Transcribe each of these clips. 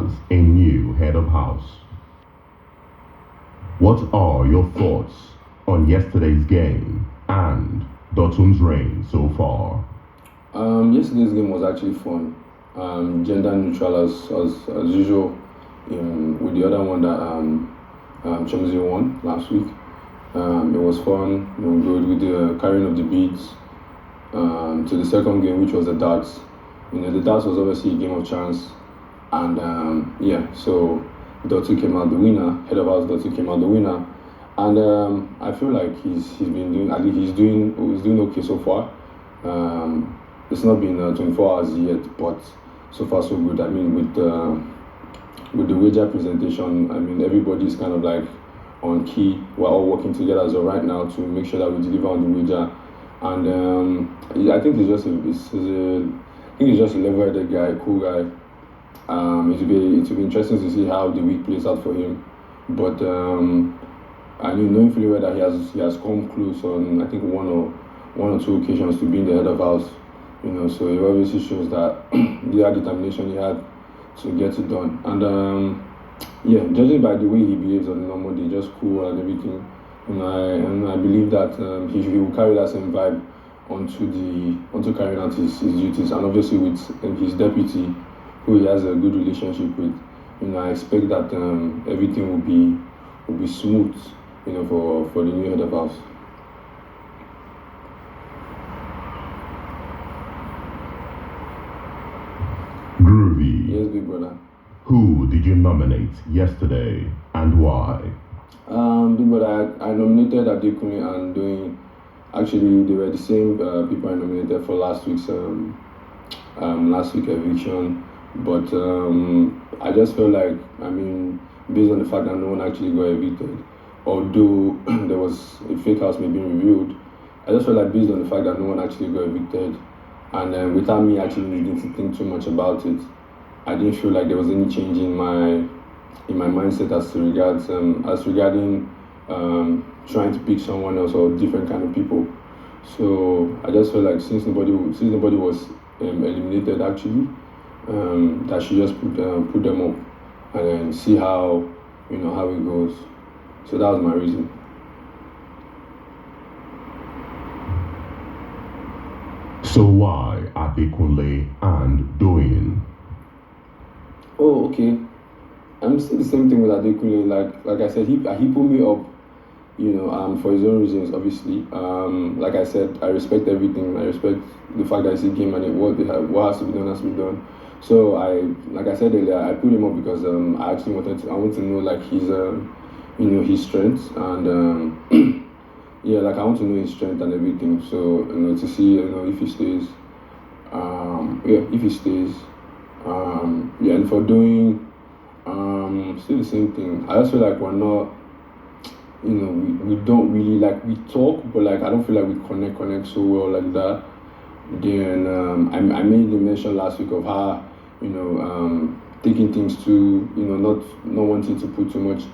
has a new head of house. What are your thoughts on yesterday's game and Dotun's reign so far? Yesterday's game was actually fun. Gender neutral as usual. With the other one that Chelsea won last week. It was fun, good with the carrying of the beats. To the second game, which was the darts. The darts was obviously a game of chance, and so Dotty came out the winner. Head of house Dotty came out the winner, and I feel like he's been doing. I think he's doing okay so far. It's not been 24 hours yet, but so far so good. I mean, with the wager presentation, I mean everybody's kind of like on key. We're all working together as well right now to make sure that we deliver on the wager. And I think I think he's just a level-headed guy, cool guy. It will be interesting to see how the week plays out for him. But I mean, knowing fully well that he has come close on I think one or two occasions to being the head of house. So it obviously shows that the determination he had to get it done. And judging by the way he behaves on the normal day, just cool and everything. I believe that he will carry that same vibe onto carrying out his duties, and obviously with his deputy, who he has a good relationship with. I expect that everything will be smooth, for the new head of house. Groovy. Yes, big brother. Who did you nominate yesterday and why? Big brother, I nominated Adekunle and doing. Actually, they were the same people I nominated for last week eviction, but I just felt like, I mean, based on the fact that no one actually got evicted, although there was a fake house maybe revealed, I just felt like based on the fact that no one actually got evicted, and without me actually needing to think too much about it, I didn't feel like there was any change in my mindset as regarding trying to pick someone else or different kind of people. So I just felt like since nobody was eliminated actually, that should just put them up and then see how how it goes. So that was my reason. So why Adekunle and Doyin? Oh, okay. I'm still the same thing with Adekunle. Like I said, he put me up, for his own reasons, obviously. Like I said, I respect everything. I respect the fact that it's a game and what has to be done has to be done. So like I said earlier, I put him up because I actually I want to know like his strengths and like I want to know his strength and everything. So to see if he stays, if he stays, and for doing. Still the same thing. I just feel like we're not, we don't really we talk, but like I don't feel like we connect so well like that. Then I made the mention last week of how, taking things to, not wanting to put too much,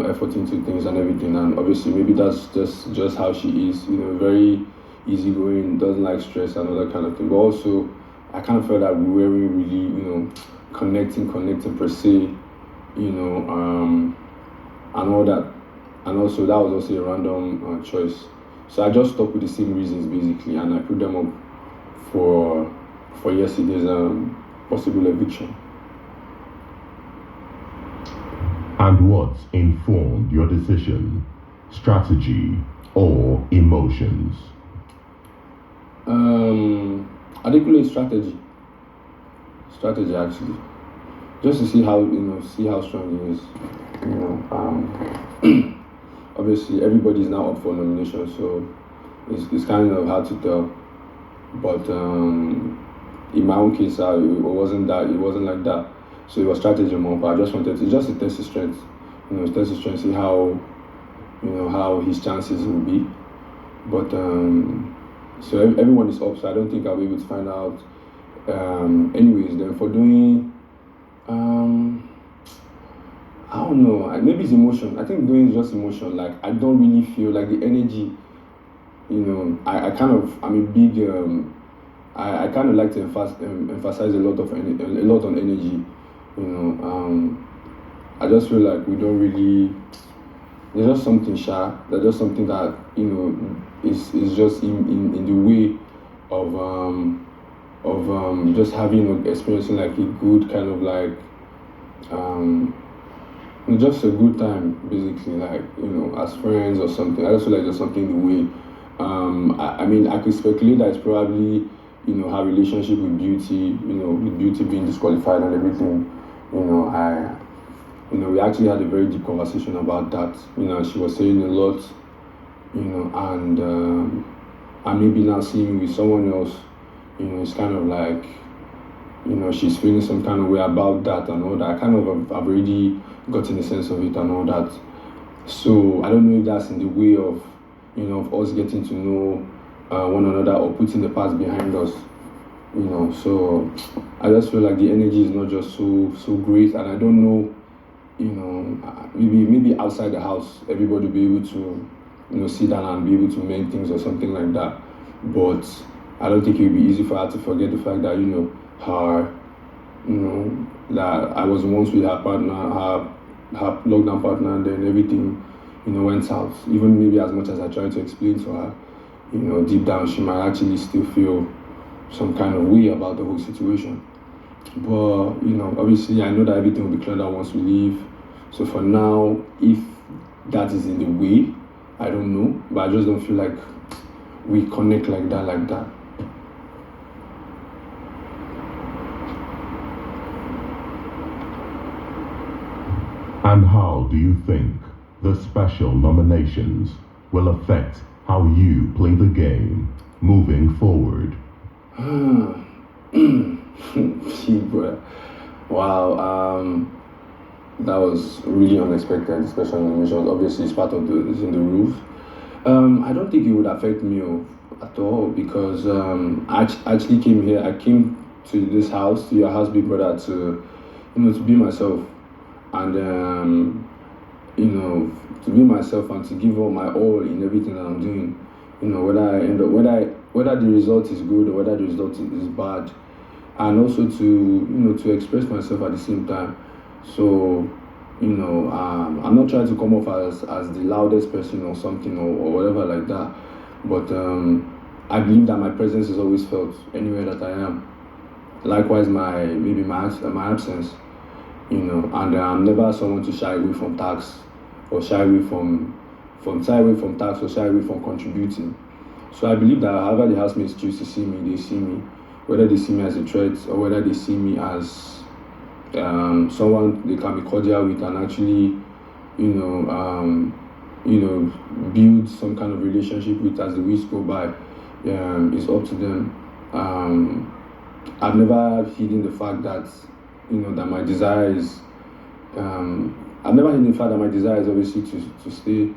effort into things and everything. And obviously maybe that's just how she is, very easygoing, doesn't like stress and all that kind of thing. But also I kind of felt that we weren't really, connecting per se, and all that. And also that was also a random choice. So I just stuck with the same reasons basically, and I put them up for yesterday's possible eviction. And what informed your decision? Strategy or emotions? Adequate strategy actually, just to see how strong he is. Obviously everybody is now up for nomination, so it's kind of hard to tell. But in my own case, it wasn't like that. So it was strategy more. But I just wanted to test his strength, test his strength, see how how his chances will be. But so everyone is up, so I don't think I'll be able to find out. Anyways, then for doing, I don't know. Maybe it's emotion. I think doing is just emotion. Like I don't really feel like the energy. I kind of I'm a big. I kind of like to emphasize a lot on energy. You know, I just feel like we don't really. There's just something shy. There's just something that is just in the way of just having experiencing like a good kind of like um, just a good time basically, like as friends or something. I just feel like there's something in the way. I mean, I could speculate that it's probably her relationship with beauty, with beauty being disqualified and everything. I we actually had a very deep conversation about that. She was saying a lot, and maybe now seeing me with someone else, it's kind of like, she's feeling some kind of way about that and all that. I kind of have already gotten a sense of it and all that. So I don't know if that's in the way of, of us getting to know one another or putting the past behind us. So I just feel like the energy is not just so great, and I don't know, maybe outside the house everybody will be able to sit down and be able to mend things or something like that, but I don't think it will be easy for her to forget the fact that her that I was once with her partner, her lockdown partner, and then everything went south. Even maybe as much as I tried to explain to her, deep down she might actually still feel some kind of way about the whole situation. But obviously, I know that everything will be cleared out once we leave. So for now, if that is in the way, I don't know. But I just don't feel like we connect like that, like that. And how do you think the special nominations will affect how you play the game moving forward? Bro. Wow. That was really unexpected, special nominations. Obviously, it's part of it's in the roof. I don't think it would affect me at all because I actually came here. I came to this house, to your house, Big Brother, to to be myself and to be myself and to give all my all in everything that I'm doing. Whether I end up whether the result is good or whether the result is bad, and also to express myself at the same time. So I'm not trying to come off as the loudest person or something or whatever like that, but I believe that my presence is always felt anywhere that I am. Likewise, my absence, and I'm never someone to shy away from tasks or shy away from tasks or shy away from contributing. So I believe that however the housemates choose to see me, they see me, whether they see me as a threat or whether they see me as someone they can be cordial with and actually, build some kind of relationship with as the weeks go by. It's up to them. I've never hidden the fact that that my desire is. I've never hidden the fact that my desire is obviously to stay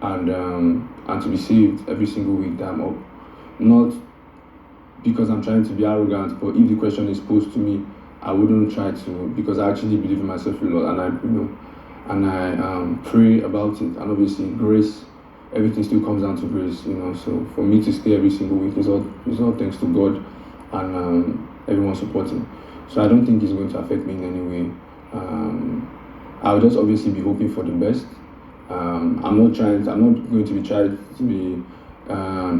and to be saved every single week that I'm up. Not because I'm trying to be arrogant, but if the question is posed to me, I wouldn't try to, because I actually believe in myself a lot, and I pray about it, and obviously grace, everything still comes down to grace, So for me to stay every single week is all thanks to God and everyone supporting. So I don't think it's going to affect me in any way. I'll just obviously be hoping for the best. I'm not going to be trying to be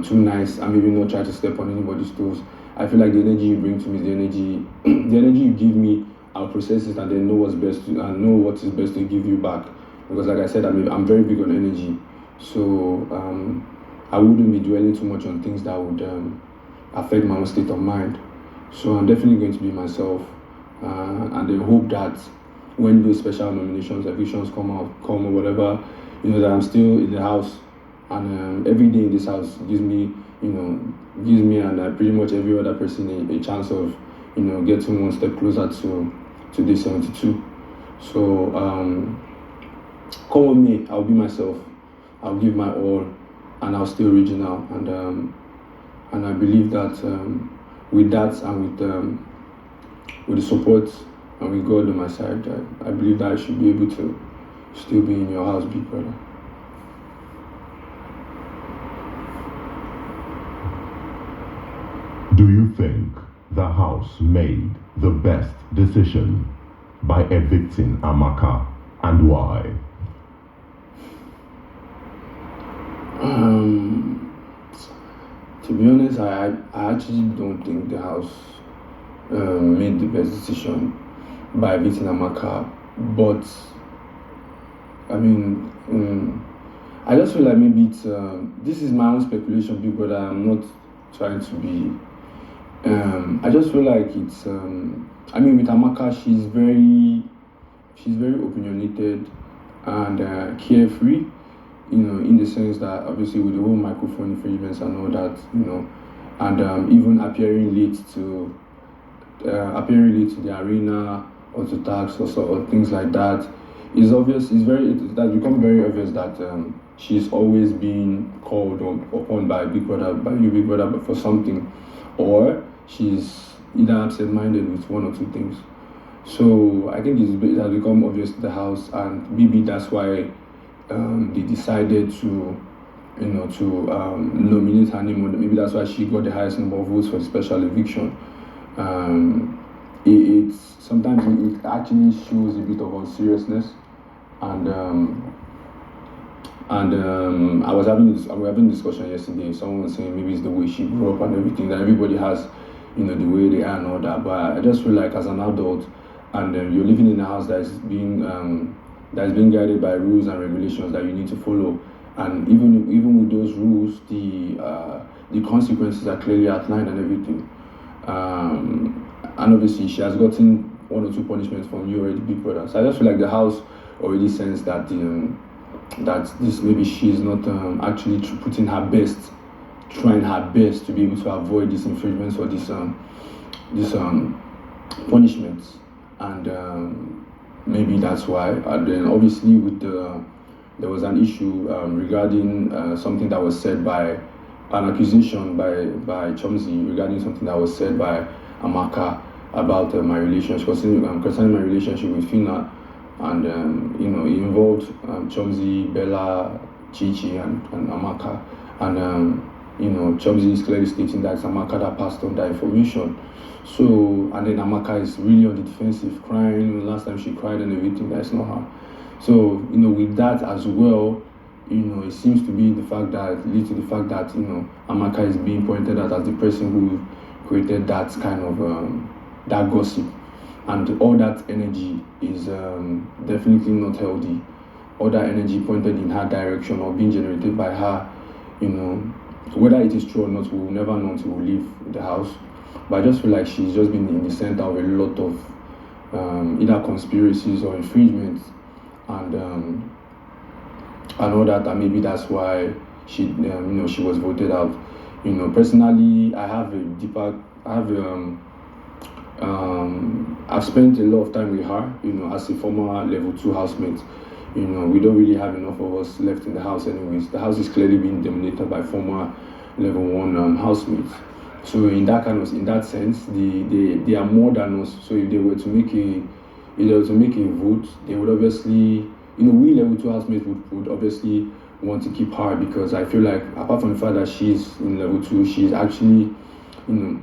too nice and maybe not try to step on anybody's toes. I feel like the energy you bring to me is the energy, the energy you give me. I'll process it and then know what's best and know what is best to give you back. Because like I said, I'm very big on energy, so I wouldn't be dwelling too much on things that would affect my own state of mind. So I'm definitely going to be myself, and then hope that when those special nominations, evictions come or whatever, that I'm still in the house, and every day in this house gives me and pretty much every other person a chance of getting one step closer to day 72. So come with me, I'll be myself, I'll give my all, and I'll stay original, and I believe that with that and with the support and with God on my side, I believe that I should be able to still be in your house, Big Brother. Do you think the house made the best decision? by evicting Amaka, and why? To be honest, I actually don't think the house made the best decision by evicting Amaka, but I mean, I just feel like maybe it's this is my own speculation, Big Brother. I'm not trying to be. I just feel like it's. I mean, with Amaka, she's very opinionated and carefree. You know, in the sense that obviously with the whole microphone infringements and all that, you know, and even appearing late to the arena or to tax or things like that, it's obvious. It has become very obvious that she's always been called upon by Big Brother, by you Big Brother, but for something, or she's either absent-minded with one or two things. So I think it has become obvious to the house, and maybe that's why they decided to, nominate her name. Maybe that's why she got the highest number of votes for the special eviction. It's sometimes it actually shows a bit of unseriousness, and I was having a discussion yesterday. Someone was saying maybe it's the way she grew up and everything, that everybody has, the way they are and all that. But I just feel like as an adult, and you're living in a house that is being guided by rules and regulations that you need to follow, and even with those rules, the consequences are clearly outlined and everything. And obviously, she has gotten one or two punishments from you already, Big Brother. So I just feel like the house already sensed that that this maybe she's not actually putting her best, trying her best to be able to avoid these infringements or these punishments, and maybe that's why. And then obviously there was an issue regarding something that was said by an accusation by Chomzi regarding something that was said by Amaka about my relationship, concerning my relationship with Fina, and it involved Chomzi, Bella, Chichi, and Amaka, and Chomzi is clearly stating that it's Amaka that passed on that information. So, and then Amaka is really on the defensive, crying. Last time she cried and everything, that's not her. So, with that as well, it seems to be the fact that leads to the fact that Amaka is being pointed at as the person who created that kind of that gossip, and all that energy is definitely not healthy. All that energy pointed in her direction or being generated by her, whether it is true or not, we will never know until we leave the house. But I just feel like she's just been in the center of a lot of either conspiracies or infringements, and all that, and maybe that's why she was voted out. Personally, I've spent a lot of time with her, as a former level 2 housemate. We don't really have enough of us left in the house anyways. The house is clearly being dominated by former level 1 housemates. So in that sense, they are more than us. So if they were to make a vote, they would obviously, we level 2 housemates would obviously want to keep her, because I feel like apart from the fact that she's in level 2, she's actually, I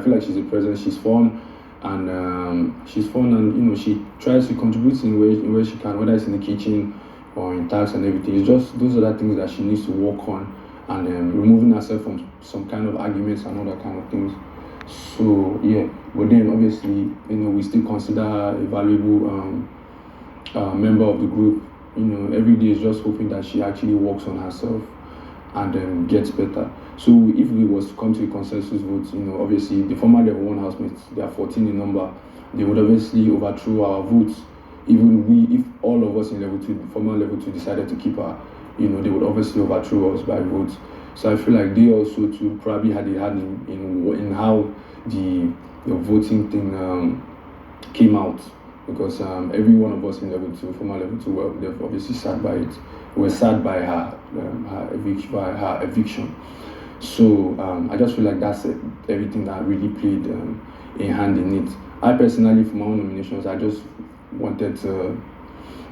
feel like she's a presence. She's fun, and she tries to contribute in where she can, whether it's in the kitchen or in tasks and everything. It's just those are the things that she needs to work on, and removing herself from some kind of arguments and all that kind of things. So yeah, but then obviously we still consider her a valuable member of the group. Every day is just hoping that she actually works on herself and gets better. So if we was to come to a consensus vote, obviously the former level 1 housemates, they are 14 in number, they would obviously overthrow our votes. Even if all of us in level 2, former level 2, decided to keep her, they would obviously overthrow us by votes. So I feel like they also too probably had a hand in how the voting thing came out, because every one of us in level 2, former level 2, they've obviously sat by it. We're sad by her eviction. So I just feel like that's everything that really played a hand in it. I personally, for my own nominations, I just wanted to,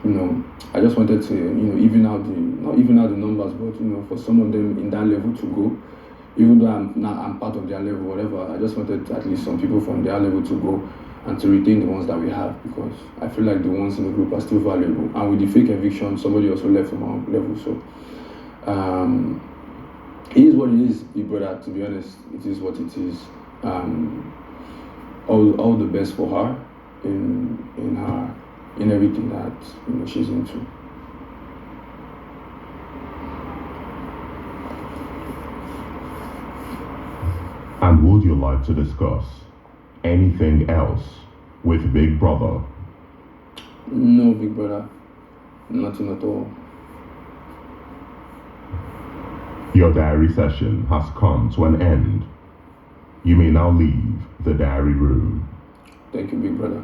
even out the numbers, but for some of them in that level to go, even though I'm part of their level, whatever, I just wanted at least some people from their level to go and to retain the ones that we have, because I feel like the ones in the group are still valuable. And with the fake eviction, somebody also left from our level. So it is what it is, big brother. To be honest, it is what it is. All the best for her in everything that she's into. And would you like to discuss anything else with Big Brother? No, big brother, nothing at all. Your diary session has come to an end. You may now leave the diary room. Thank you, big brother.